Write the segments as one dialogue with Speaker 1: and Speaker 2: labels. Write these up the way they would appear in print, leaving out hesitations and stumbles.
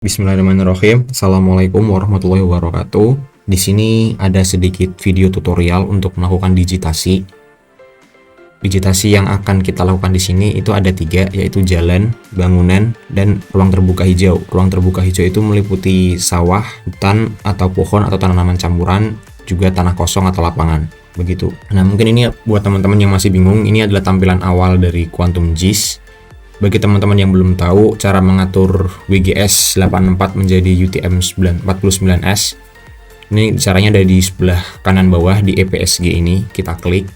Speaker 1: Bismillahirrahmanirrahim. Assalamualaikum warahmatullahi wabarakatuh. Di sini ada sedikit video tutorial untuk melakukan digitasi. Digitasi yang akan kita lakukan di sini itu ada 3, yaitu jalan, bangunan, dan ruang terbuka hijau. Ruang terbuka hijau itu meliputi sawah, hutan, atau pohon atau tanaman campuran, juga tanah kosong atau lapangan. Begitu. Nah, mungkin ini buat teman-teman yang masih bingung, ini adalah tampilan awal dari Quantum GIS. Bagi teman-teman yang belum tahu cara mengatur WGS 84 menjadi UTM 49S, ini caranya ada di sebelah kanan bawah di EPSG ini. Kita klik.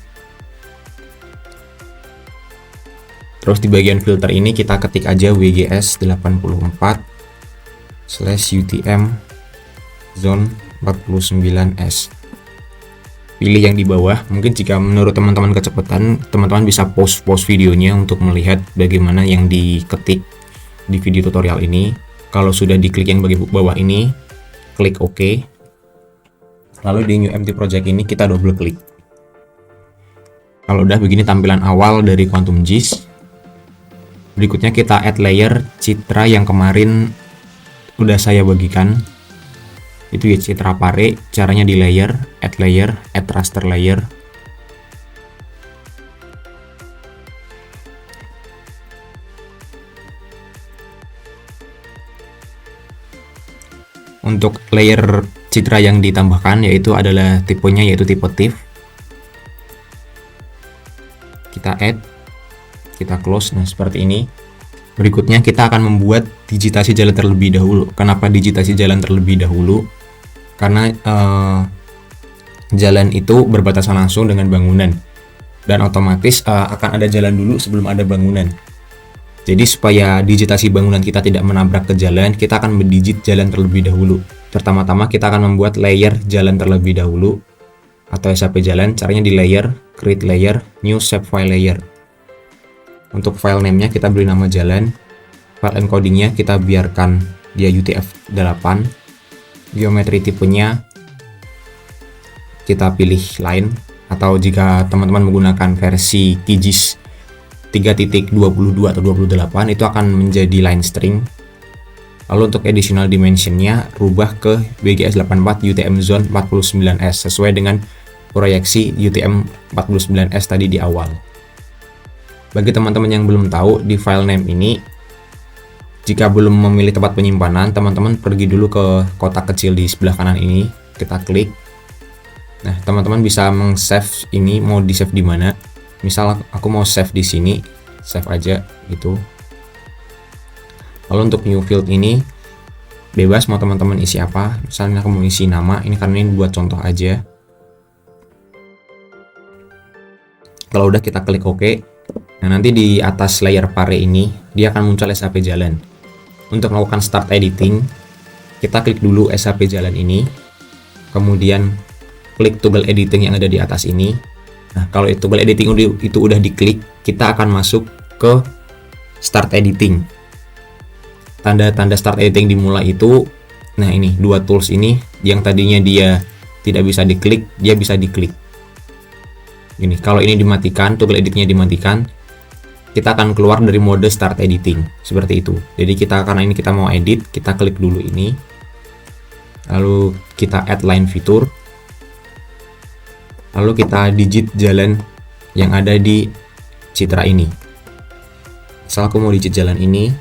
Speaker 1: Terus di bagian filter ini kita ketik aja WGS 84/UTM zone 49S. Pilih yang di bawah. Mungkin jika menurut teman-teman kecepatan, teman-teman bisa pause videonya untuk melihat bagaimana yang diketik di video tutorial ini. Kalau sudah diklik yang bagian bawah ini, klik OK. Lalu di New Empty Project ini kita double klik. Kalau udah begini tampilan awal dari Quantum GIS. Berikutnya kita add layer citra yang kemarin udah saya bagikan. Itu ya citra pare, caranya di layer, add raster layer. Untuk layer citra yang ditambahkan yaitu adalah tipenya yaitu tipe TIFF. Kita add, kita close, nah seperti ini. Berikutnya kita akan membuat digitasi jalan terlebih dahulu. Kenapa digitasi jalan terlebih dahulu? Karena jalan itu berbatasan langsung dengan bangunan dan otomatis akan ada jalan dulu sebelum ada bangunan. Jadi supaya digitasi bangunan kita tidak menabrak ke jalan, kita akan mendigit jalan terlebih dahulu. Pertama-tama kita akan membuat layer jalan terlebih dahulu atau SAP jalan. Caranya di layer, create layer, new shapefile layer. Untuk file name-nya kita beri nama jalan. File encoding-nya kita biarkan dia UTF-8. Geometri tipenya kita pilih line, atau jika teman-teman menggunakan versi QGIS 3.22 atau 28 itu akan menjadi line string. Lalu untuk additional dimension-nya rubah ke WGS 84 UTM zone 49S sesuai dengan proyeksi UTM 49S tadi di awal. Bagi teman-teman yang belum tahu, di file name ini jika belum memilih tempat penyimpanan, teman-teman pergi dulu ke kotak kecil di sebelah kanan ini, kita klik. Nah, teman-teman bisa meng-save ini, mau di-save di mana. Misal aku mau save di sini, save aja gitu. Lalu untuk new field ini bebas mau teman-teman isi apa. Misalnya aku mau isi nama, ini karena ini buat contoh aja. Kalau udah kita klik OK. Nah, nanti di atas layer pare ini dia akan muncul SAP jalan. Untuk melakukan start editing, kita klik dulu SAP jalan ini, kemudian klik toggle editing yang ada di atas ini. Nah, kalau toggle editing itu udah diklik, kita akan masuk ke start editing. Tanda-tanda start editing dimulai itu, nah ini dua tools ini yang tadinya dia tidak bisa diklik, dia bisa diklik. Ini kalau ini dimatikan, toggle editnya dimatikan, kita akan keluar dari mode start editing seperti itu. Jadi karena ini kita mau edit, kita klik dulu ini, lalu kita add line fitur, lalu kita digit jalan yang ada di citra ini. Misal aku mau digit jalan ini.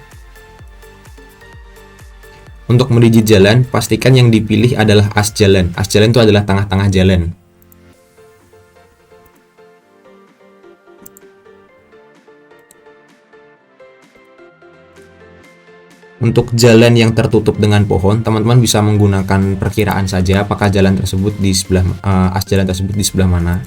Speaker 1: Untuk mendigit jalan, pastikan yang dipilih adalah as jalan. As jalan itu adalah tengah-tengah jalan. Untuk jalan yang tertutup dengan pohon, teman-teman bisa menggunakan perkiraan saja apakah jalan tersebut di sebelah as jalan tersebut di sebelah mana.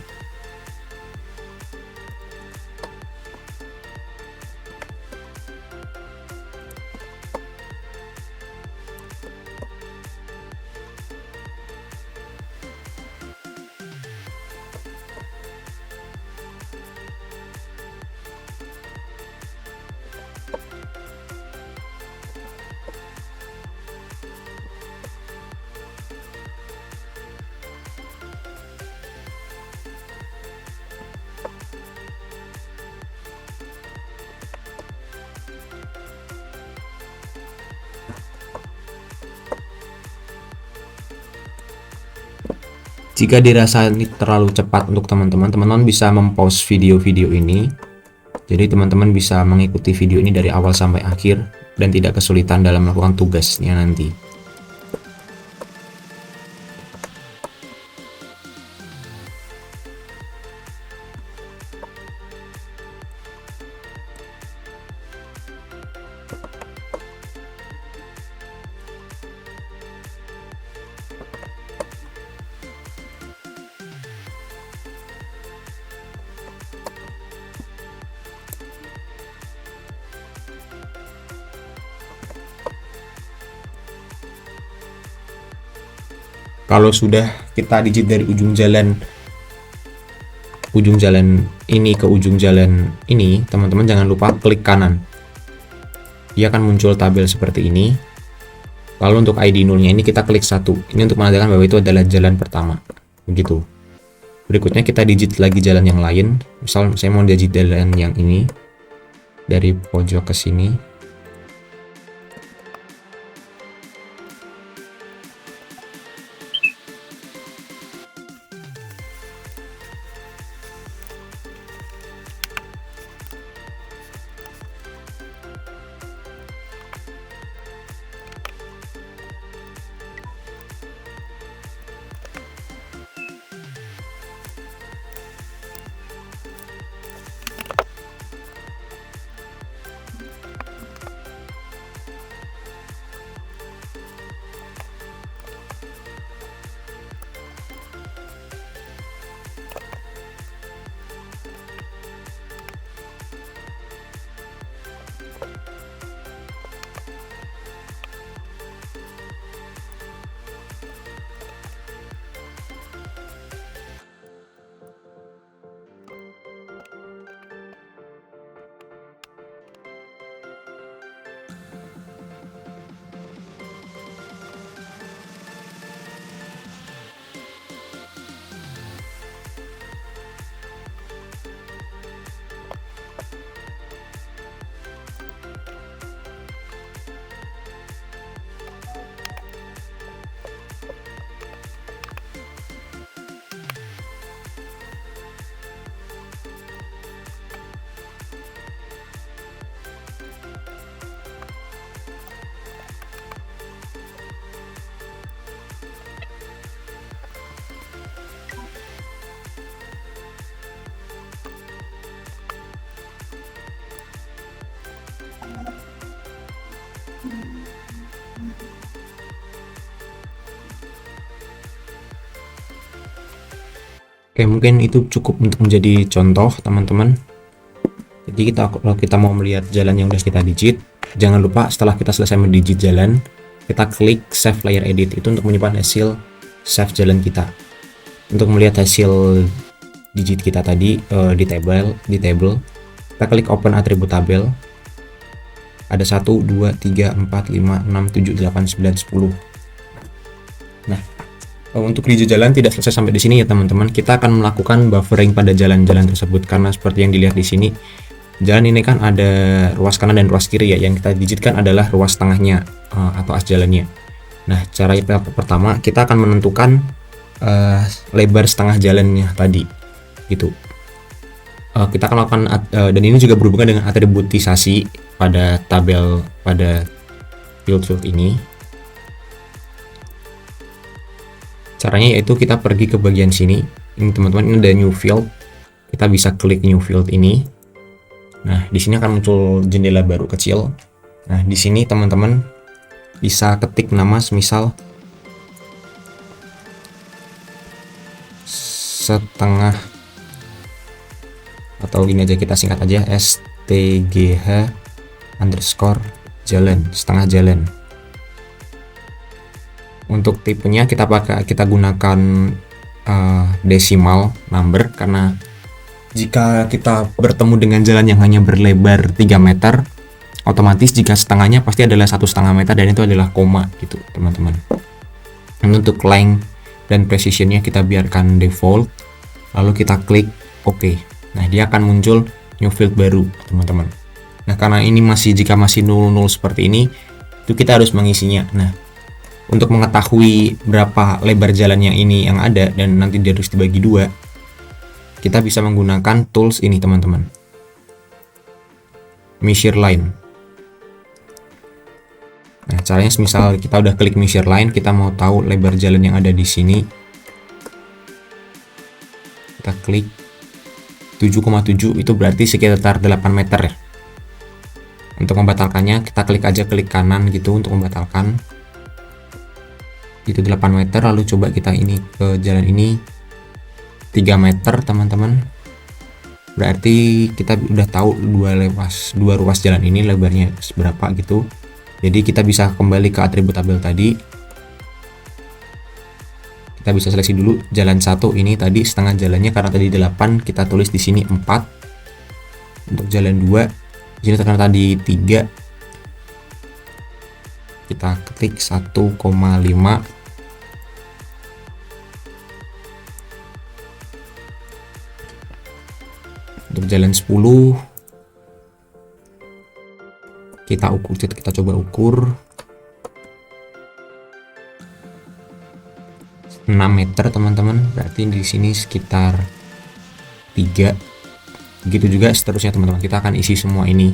Speaker 1: Jika dirasa ini terlalu cepat untuk teman-teman bisa mempause video-video ini. Jadi teman-teman bisa mengikuti video ini dari awal sampai akhir dan tidak kesulitan dalam melakukan tugasnya nanti. Kalau sudah kita digit dari ujung jalan ini ke ujung jalan ini, teman-teman jangan lupa klik kanan. Dia akan muncul tabel seperti ini. Lalu untuk ID nulnya ini kita klik 1. Ini untuk menandakan bahwa itu adalah jalan pertama. Begitu. Berikutnya kita digit lagi jalan yang lain. Misal saya mau digit jalan yang ini dari pojok ke sini. Oke, mungkin itu cukup untuk menjadi contoh teman-teman. Jadi kalau kita mau melihat jalan yang sudah kita digit, jangan lupa setelah kita selesai mendigit jalan, kita klik save layer edit, itu untuk menyimpan hasil save jalan kita. Untuk melihat hasil digit kita tadi di table, kita klik open atribut tabel. Ada 1, 2, 3, 4, 5, 6, 7, 8, 9, 10. Nah, untuk digit jalan tidak selesai sampai di sini ya teman-teman. Kita akan melakukan buffering pada jalan-jalan tersebut karena seperti yang dilihat di sini, jalan ini kan ada ruas kanan dan ruas kiri ya. Yang kita digitkan adalah ruas tengahnya atau as jalannya. Nah, cara pertama kita akan menentukan lebar setengah jalannya tadi, gitu. Kita akan lakukan dan ini juga berhubungan dengan atributisasi pada tabel pada field ini. Caranya yaitu kita pergi ke bagian sini. Ini teman-teman, ini ada new field. Kita bisa klik new field ini. Nah, di sini akan muncul jendela baru kecil. Nah, di sini teman-teman bisa ketik nama semisal setengah, atau gini aja, kita singkat aja STGH underscore jalan, setengah jalan. Untuk tipenya kita gunakan decimal number, karena jika kita bertemu dengan jalan yang hanya berlebar 3 meter, otomatis jika setengahnya pasti adalah 1,5 meter dan itu adalah koma gitu teman-teman. Dan untuk length dan precisionnya kita biarkan default, lalu kita klik OK. Nah, dia akan muncul new field baru teman-teman. Nah, karena ini jika masih 00 seperti ini, itu kita harus mengisinya. Nah, Untuk mengetahui berapa lebar jalan yang ini yang ada dan nanti dia harus dibagi dua, kita bisa menggunakan tools ini teman-teman, measure line. Nah, caranya misal kita udah klik measure line, kita mau tahu lebar jalan yang ada di sini, kita klik 7,7, itu berarti sekitar 8 meter ya. Untuk membatalkannya kita klik aja, klik kanan gitu untuk membatalkan. Itu 8 meter. Lalu coba kita ini ke jalan ini 3 meter teman-teman. Berarti kita udah tahu dua ruas jalan ini lebarnya seberapa gitu. Jadi kita bisa kembali ke atribut tabel tadi. Kita bisa seleksi dulu jalan 1 ini tadi setengah jalannya, karena tadi 8 kita tulis di sini 4. Untuk jalan 2 di sini karena tadi 3, kita klik 1,5. Untuk jalan 10 kita coba ukur 6 meter teman-teman, berarti di sini sekitar 3. Begitu juga seterusnya teman-teman, kita akan isi semua ini.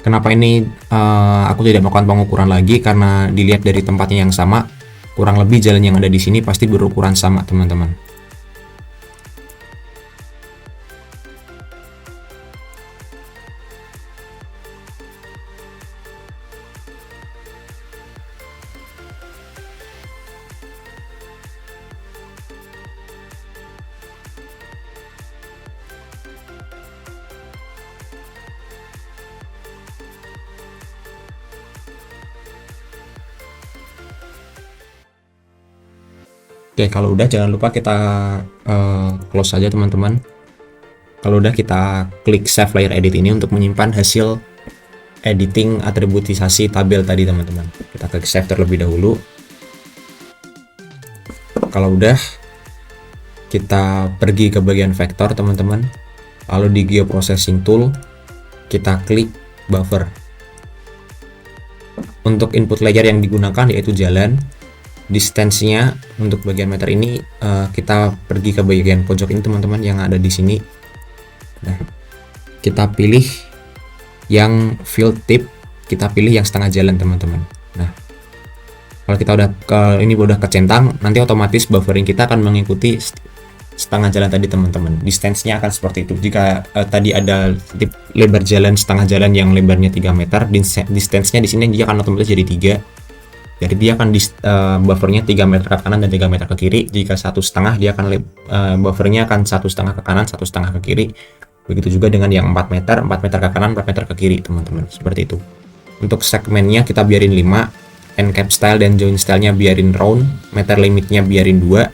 Speaker 1: Kenapa ini aku tidak melakukan pengukuran lagi, karena dilihat dari tempatnya yang sama, kurang lebih jalan yang ada di sini pasti berukuran sama teman-teman. Oke, kalau udah jangan lupa kita close saja teman-teman. Kalau udah kita klik save layer edit ini untuk menyimpan hasil editing atributisasi tabel tadi teman-teman. Kita klik save terlebih dahulu. Kalau udah, kita pergi ke bagian vektor teman-teman. Lalu di geoprocessing tool kita klik buffer. Untuk input layer yang digunakan yaitu jalan. Distance-nya untuk bagian meter ini kita pergi ke bagian pojok ini teman-teman yang ada di sini. Nah, kita pilih yang field tip, kita pilih yang setengah jalan teman-teman. Nah, kalau kita ini udah kecentang, nanti otomatis buffering kita akan mengikuti setengah jalan tadi teman-teman. Distance-nya akan seperti itu. Jika tadi ada tip lebar jalan setengah jalan yang lebarnya 3 meter, distance-nya di sini dia akan otomatis jadi 3. Jadi dia akan buffernya 3 meter ke kanan dan 3 meter ke kiri. Jika 1,5 dia akan buffernya akan 1,5 ke kanan, 1,5 ke kiri. Begitu juga dengan yang 4 meter ke kanan, 4 meter ke kiri teman-teman. Seperti itu. Untuk segmennya kita biarin 5, end cap style dan join style-nya biarin round, meter limitnya biarin 2.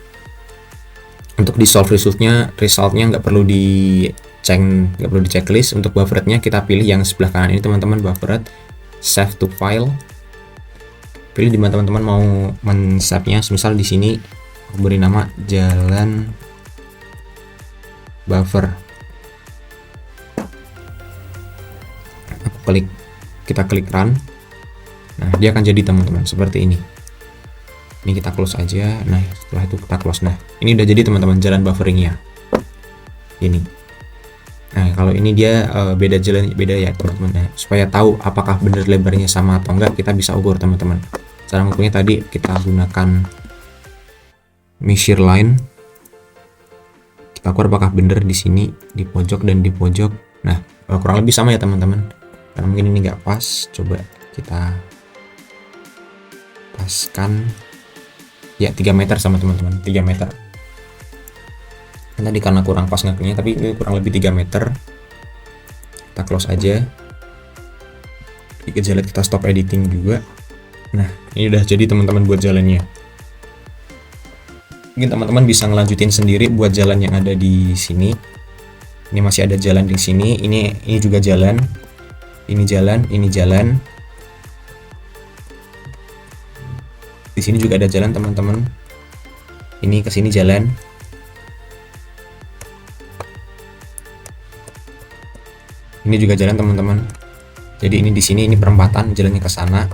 Speaker 1: Untuk di solve resultnya nggak perlu di checklist. Untuk bufferednya kita pilih yang sebelah kanan ini teman-teman, buffered, save to file. Pilih di mana teman-teman mau men-save-nya. Misal di sini aku beri nama jalan buffer. Kita klik run. Nah, dia akan jadi teman-teman seperti ini. Ini kita close aja. Nah, setelah itu kita close. Nah, ini udah jadi teman-teman jalan bufferingnya. Ini. Nah, kalau ini dia beda ya teman-teman. Nah, supaya tahu apakah benar lebarnya sama atau enggak, kita bisa ukur teman-teman. Cara mengukurnya tadi kita gunakan measure line. Kita ukur apakah benar di sini, di pojok dan di pojok. Nah, kurang lebih sama ya teman-teman. Karena mungkin ini nggak pas, coba kita paskan. Ya 3 meter sama teman-teman, 3 meter. Tadi karena kurang pas ngakunya, tapi ini kurang lebih 3 meter. Kita close aja. Kita stop editing juga. Nah, ini udah jadi teman-teman buat jalannya. Mungkin teman-teman bisa ngelanjutin sendiri buat jalan yang ada di sini. Ini masih ada jalan di sini. Ini juga jalan. Ini jalan, ini jalan. Di sini juga ada jalan teman-teman. Ini ke sini jalan. Ini juga jalan teman-teman. Jadi ini di sini, ini perempatan, jalannya ke sana.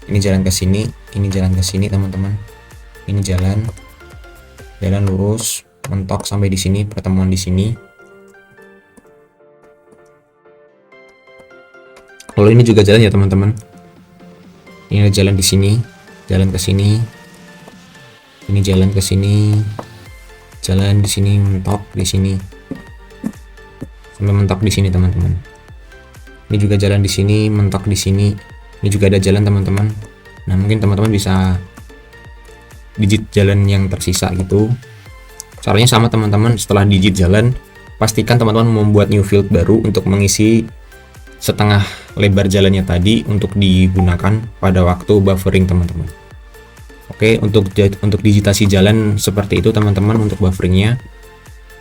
Speaker 1: Ini jalan ke sini, ini jalan ke sini teman-teman. Ini jalan lurus, mentok sampai di sini, pertemuan di sini. Kalau ini juga jalan ya teman-teman. Ini ada jalan di sini, jalan ke sini. Ini jalan ke sini, jalan di sini, mentok di sini, sampai mentok di sini teman-teman. Ini juga jalan di sini, mentok di sini. Ini juga ada jalan teman-teman. Nah mungkin teman-teman bisa digit jalan yang tersisa gitu. Caranya sama teman-teman. Setelah digit jalan, pastikan teman-teman membuat new field baru untuk mengisi setengah lebar jalannya tadi untuk digunakan pada waktu buffering teman-teman. Oke, untuk digitasi jalan seperti itu teman-teman untuk bufferingnya.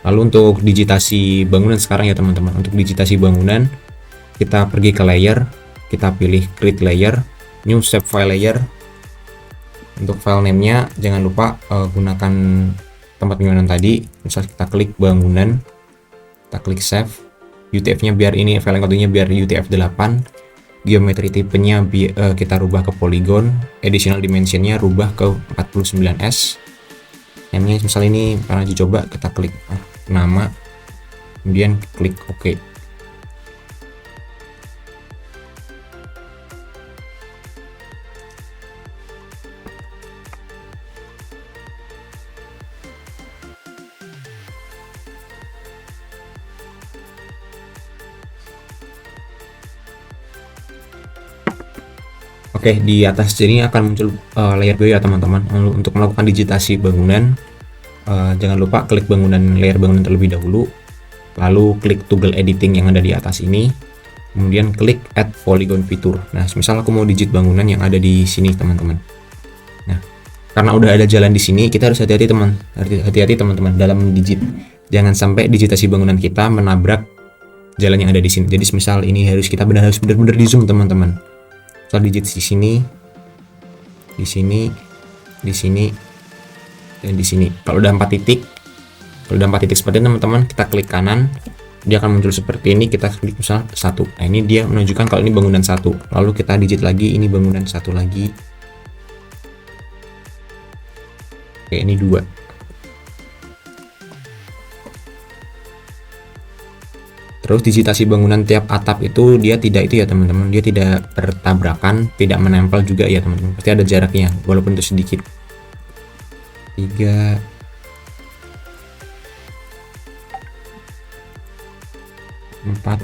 Speaker 1: Lalu untuk digitasi bangunan sekarang ya teman-teman. Untuk digitasi bangunan, kita pergi ke layer, kita pilih create layer, new shape file layer. Untuk file name-nya jangan lupa gunakan tempat bangunan tadi. Misal kita klik bangunan, kita klik save, UTF-nya biar ini file kodenya biar UTF-8, geometri tipenya kita rubah ke polygon, additional dimension-nya rubah ke 49s. Name-nya misal ini karena dicoba, kita klik nama, kemudian klik OK. Oke, di atas sini akan muncul layer baru ya teman-teman. Untuk melakukan digitasi bangunan, jangan lupa klik layer bangunan terlebih dahulu, lalu klik toggle editing yang ada di atas ini, kemudian klik add polygon feature. Nah, misal aku mau digit bangunan yang ada di sini teman-teman. Nah, karena udah ada jalan di sini, kita harus hati-hati teman-teman dalam digit. Jangan sampai digitasi bangunan kita menabrak jalan yang ada di sini. Jadi misal ini harus benar-benar di zoom teman-teman. Misal digit di sini, di sini, di sini, dan di sini. Kalau udah 4 titik, seperti ini teman-teman, kita klik kanan, dia akan muncul seperti ini. Kita klik misal 1. Nah ini dia menunjukkan kalau ini bangunan 1. Lalu kita digit lagi, ini bangunan 1 lagi. Oke, ini 2. Terus digitasi bangunan tiap atap itu dia tidak itu ya teman-teman, dia tidak bertabrakan, tidak menempel juga ya teman-teman. Pasti ada jaraknya walaupun itu sedikit. 3, 4,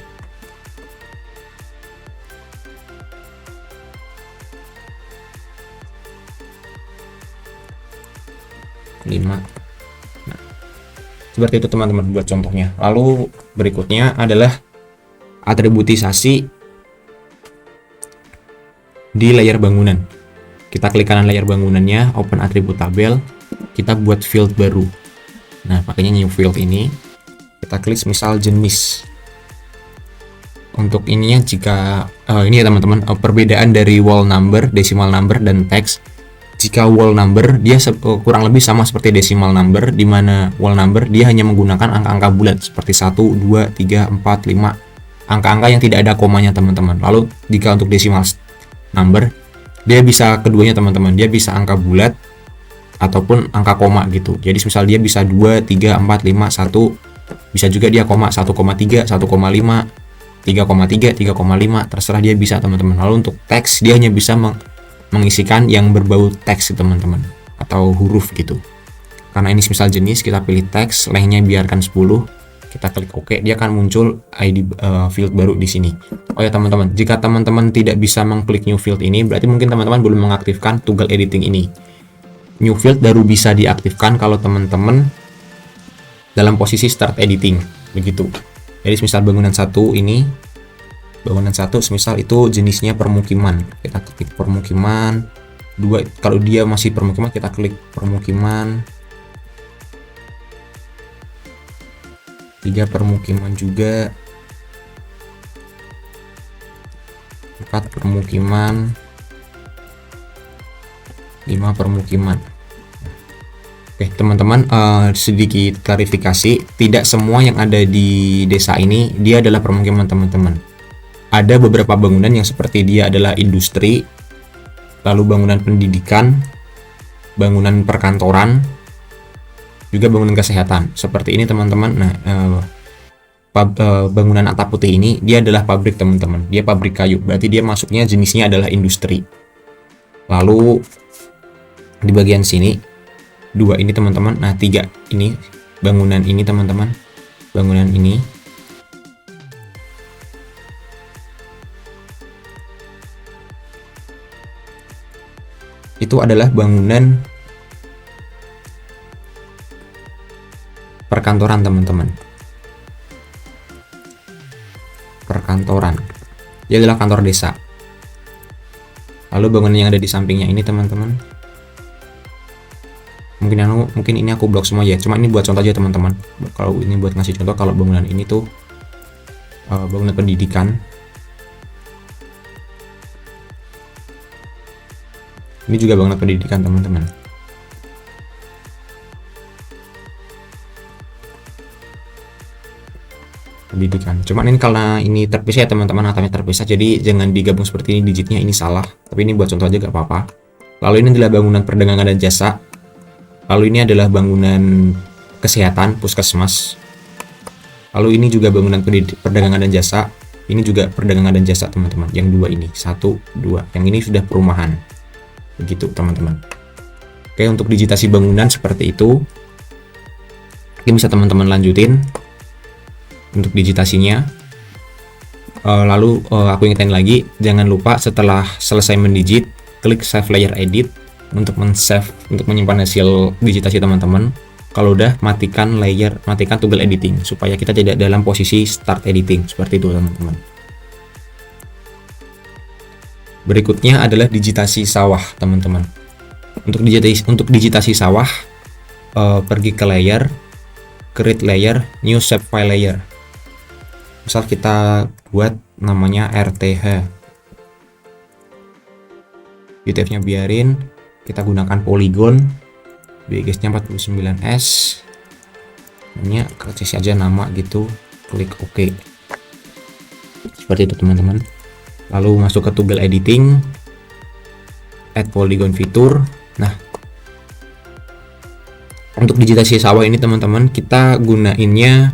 Speaker 1: 5. Seperti itu teman-teman buat contohnya. Lalu berikutnya adalah atributisasi di layer bangunan. Kita klik kanan layer bangunannya, open atribut tabel, kita buat field baru. Nah, pakainya new field ini. Kita klik misal jenis. Untuk ininya jika ini ya teman-teman, perbedaan dari wall number, decimal number dan text. Jika wall number dia kurang lebih sama seperti decimal number, di mana wall number dia hanya menggunakan angka-angka bulat seperti 1, 2, 3, 4, 5, angka-angka yang tidak ada komanya teman-teman. Lalu jika untuk decimal number dia bisa keduanya teman-teman, dia bisa angka bulat ataupun angka koma gitu. Jadi misal dia bisa 2, 3, 4, 5, 1, bisa juga dia koma 1,3, 1,5, 3,3, 3,5, terserah dia bisa teman-teman. Lalu untuk teks dia hanya bisa mengisikan yang berbau teks teman-teman atau huruf gitu. Karena ini misal jenis, kita pilih teks, lengthnya biarkan 10, kita klik OK, dia akan muncul ID field baru di sini. Oh ya teman-teman, jika teman-teman tidak bisa mengklik new field ini, berarti mungkin teman-teman belum mengaktifkan toggle editing ini. New field baru bisa diaktifkan kalau teman-teman dalam posisi start editing begitu. Jadi misal bangunan 1 ini, bangunan 1 semisal itu jenisnya permukiman, kita klik permukiman. 2, kalau dia masih permukiman kita klik permukiman. 3 permukiman juga. 4 permukiman. 5 permukiman. Oke, teman-teman, sedikit klarifikasi, tidak semua yang ada di desa ini dia adalah permukiman teman-teman. Ada beberapa bangunan yang seperti dia adalah industri, lalu bangunan pendidikan, bangunan perkantoran, juga bangunan kesehatan. Seperti ini teman-teman. Nah, bangunan atap putih ini dia adalah pabrik teman-teman. Dia pabrik kayu, berarti dia masuknya jenisnya adalah industri. Lalu di bagian sini 2 ini teman-teman, nah 3 ini bangunan ini teman-teman, bangunan ini itu adalah bangunan perkantoran teman-teman, perkantoran, dia adalah kantor desa. Lalu bangunan yang ada di sampingnya ini teman-teman, mungkin ini aku blok semua ya, cuma ini buat contoh aja teman-teman. Kalau ini buat ngasih contoh, kalau bangunan ini tuh bangunan pendidikan, ini juga bangunan pendidikan teman-teman. Pendidikan, cuman ini karena ini terpisah ya teman-teman, atapnya terpisah, jadi jangan digabung seperti ini, digitnya ini salah, tapi ini buat contoh aja gak apa-apa. Lalu ini adalah bangunan perdagangan dan jasa. Lalu ini adalah bangunan kesehatan, puskesmas. Lalu ini juga bangunan perdagangan dan jasa. Ini juga perdagangan dan jasa teman-teman. Yang 2 ini, 1, 2. Yang ini sudah perumahan. Begitu teman-teman. Oke, untuk digitasi bangunan seperti itu. Mungkin bisa teman-teman lanjutin untuk digitasinya. Lalu aku ingetin lagi, jangan lupa setelah selesai mendigit, klik save layer edit untuk men-save, untuk menyimpan hasil digitasi teman-teman. Kalau udah, matikan toggle editing supaya kita tidak dalam posisi start editing, seperti itu teman-teman. Berikutnya adalah digitasi sawah teman-teman. Untuk digitasi sawah, pergi ke layer, create layer, new shape file layer. Misal kita buat namanya RTH, UTF-nya biarin, kita gunakan polygon, BGS-nya 49S, namanya kasih aja nama gitu, klik OK. Seperti itu teman-teman. Lalu masuk ke toggle editing, add polygon fitur. Nah, untuk digitasi sawah ini teman-teman, kita gunainnya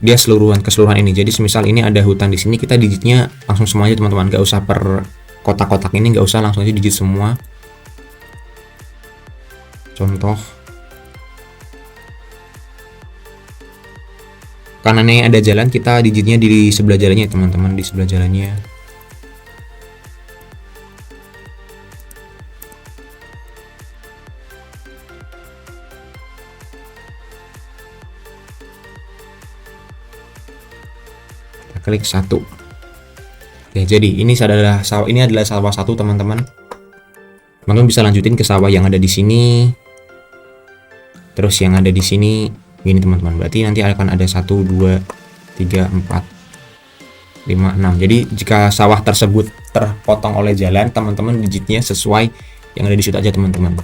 Speaker 1: dia keseluruhan ini. Jadi semisal ini ada hutan di sini, kita digitnya langsung semuanya teman-teman, nggak usah per kotak-kotak ini, nggak usah, langsung aja digit semua. Contoh, kanannya ada jalan, kita digitnya di sebelah jalannya teman-teman, di sebelah jalannya. Kita klik 1. Oke, jadi ini adalah sawah 1 teman-teman. Teman-teman bisa lanjutin ke sawah yang ada di sini. Terus yang ada di sini gini teman-teman. Berarti nanti akan ada 1, 2, 3, 4, 5, 6. Jadi jika sawah tersebut terpotong oleh jalan, teman-teman digitnya sesuai yang ada di situ aja teman-teman.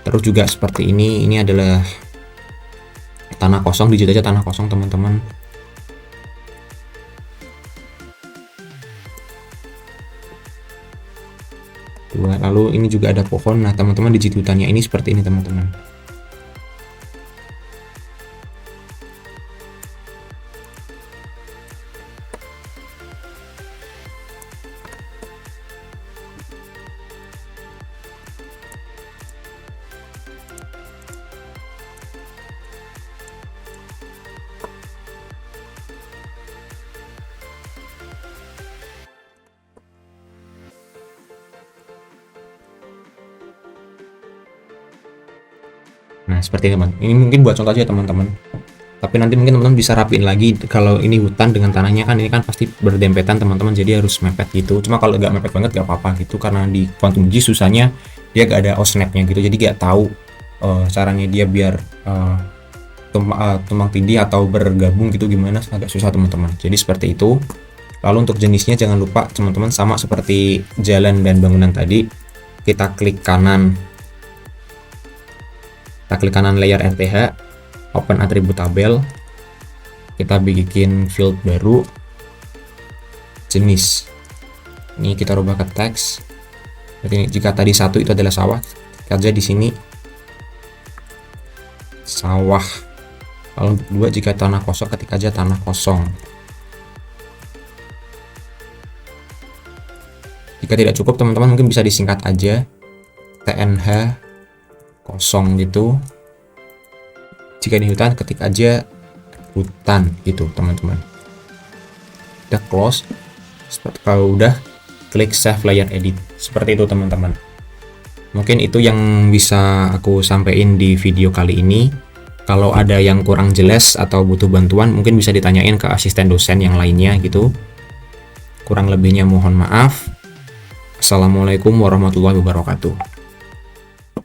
Speaker 1: Terus juga seperti ini adalah tanah kosong, digit aja tanah kosong teman-teman. Lalu ini juga ada pohon. Nah teman-teman, digit hutannya ini seperti ini teman-teman. Nah seperti ini teman, ini mungkin buat contoh aja teman-teman, tapi nanti mungkin teman-teman bisa rapiin lagi. Kalau ini hutan dengan tanahnya kan ini kan pasti berdempetan teman-teman, jadi harus mepet gitu. Cuma kalau nggak mepet banget nggak apa-apa gitu, karena di Quantum G susahnya dia nggak ada snapnya gitu, jadi nggak tahu caranya dia biar tumpang tindih atau bergabung gitu gimana, agak susah teman-teman. Jadi seperti itu. Lalu untuk jenisnya jangan lupa teman-teman, sama seperti jalan dan bangunan tadi, kita klik kanan Kita klik kanan layer RTH, open atribut tabel, kita bikin field baru, jenis. Ini kita rubah ke teks. Jadi jika tadi 1 itu adalah sawah, kerja di sini sawah. Kalau untuk 2, jika tanah kosong, ketik aja tanah kosong. Jika tidak cukup, teman-teman mungkin bisa disingkat aja TNH kosong gitu. Jika di hutan, ketik aja hutan gitu, teman-teman. Udah close. Kalau udah, klik save layer edit. Seperti itu, teman-teman. Mungkin itu yang bisa aku sampaikan di video kali ini. Kalau ada yang kurang jelas atau butuh bantuan, mungkin bisa ditanyain ke asisten dosen yang lainnya gitu. Kurang lebihnya mohon maaf. Assalamualaikum warahmatullahi wabarakatuh.